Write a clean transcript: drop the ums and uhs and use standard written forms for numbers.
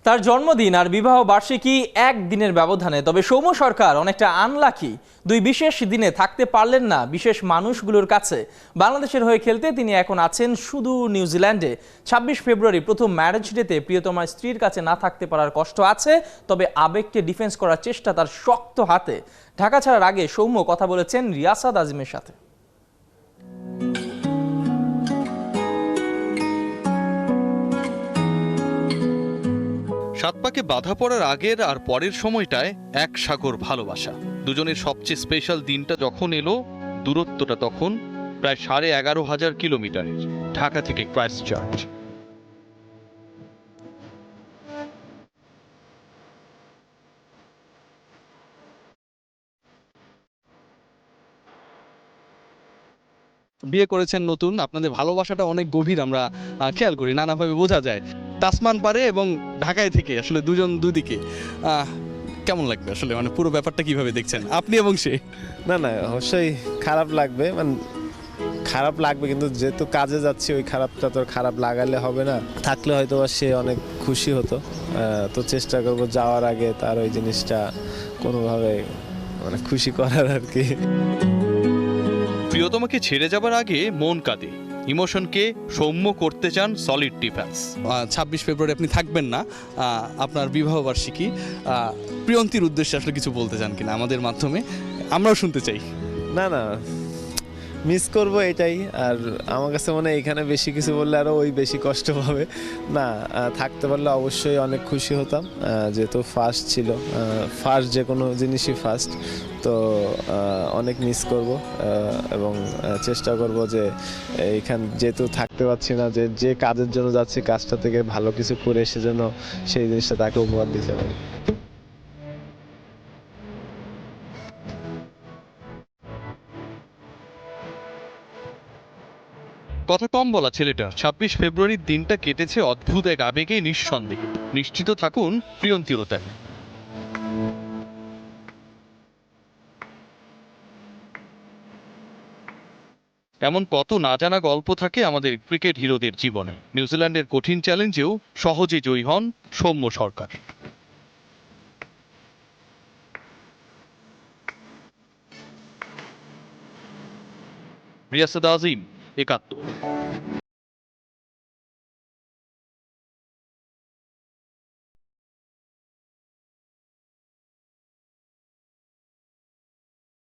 তার জন্মদিন আর বিবাহ বার্ষিকী একদিনের ব্যবধানে, তবে সৌম্য সরকার অনেকটা আনলাকি। দুই বিশেষ দিনে থাকতে পারলেন না বিশেষ মানুষগুলোর কাছে। বাংলাদেশের হয়ে খেলতে তিনি এখন আছেন শুধু নিউজিল্যান্ডে। ২৬ ফেব্রুয়ারি প্রথম ম্যারেজ ডেতে প্রিয়তমার স্ত্রীর কাছে না থাকতে পারার কষ্ট আছে, তবে আবেগকে ডিফেন্স করার চেষ্টা তার শক্ত হাতে। ঢাকা ছাড়ার আগে সৌম্য কথা বলেছেন রিয়াসাদ আজিমের সাথে। সাত পাকে বাধা পড়ার আগের আর পরের সময়টায় এক সাগর ভালোবাসা। দুজনের সবচেয়ে স্পেশাল দিনটা যখন এলো, দূরত্বটা তখন প্রায় ১১,৫০০ কিলোমিটারের, ঢাকা থেকে ক্রাইস্টচার্চ। বিয়ে করেছেন নতুন, আপনাদের ভালোবাসাটা অনেক গভীর, আমরা খেয়াল করি, নানাভাবে বোঝা যায়। তাসমান পারে এবং ঢাকায় থেকে আসলে দুজন দুদিকে। কেমন লাগবে আসলে, মানে পুরো ব্যাপারটা কিভাবে দেখছেন আপনি এবং সে? না না, অবশ্যই খারাপ লাগবে, মানে খারাপ লাগবে, কিন্তু যেহেতু কাজে যাচ্ছি ওই খারাপটা তো খারাপ লাগালে হবে না। থাকলে হয়তো বা সে অনেক খুশি হতো। তো চেষ্টা করব যাওয়ার আগে তার ওই জিনিসটা কোনোভাবে মানে খুশি করার আর কি। প্রিয়তমাকে ছেড়ে যাবার আগে মন কাঁদে, ইমোশনকে সৌম্য করতে চান সলিড ডিফেন্স। ২৬ ফেব্রুয়ারি আপনি থাকবেন না, আপনার বিবাহ বার্ষিকী, প্রিয়ন্তীর উদ্দেশ্যে আসলে কিছু বলতে চান কিনা আমাদের মাধ্যমে, আমরাও শুনতে চাই। না না, মিস করব এটাই। আর আমার কাছে মনে হয় এখানে বেশি কিছু বললে আরও ওই বেশি কষ্ট পাবে। না, থাকতে পারলে অবশ্যই অনেক খুশি হতাম, যেহেতু ফার্স্ট ছিল, ফার্স্ট যে কোনো জিনিসই ফার্স্ট। তো অনেক মিস করব এবং চেষ্টা করব যে এইখান যেহেতু থাকতে পারছি না, যে কাজের জন্য যাচ্ছি কাজটা থেকে ভালো কিছু করে এসে যেন সেই জিনিসটা তাকে উপহার দিতে পারি। কথা কম বলা ছেলেটা ২৬ ফেব্রুয়ারির দিনটা কেটেছে অদ্ভুত এক আবেগে, নিঃসন্দেহে। নিশ্চিত থাকুন প্রিয়ন্তীরও তাই। এমন কত না জানা গল্প থাকে আমাদের ক্রিকেট হিরোদের জীবনে। নিউজিল্যান্ডের কঠিন চ্যালেঞ্জেও সহজে জয়ী হন সৌম্য সরকার। রিয়াসাদ আজিম, ৭১।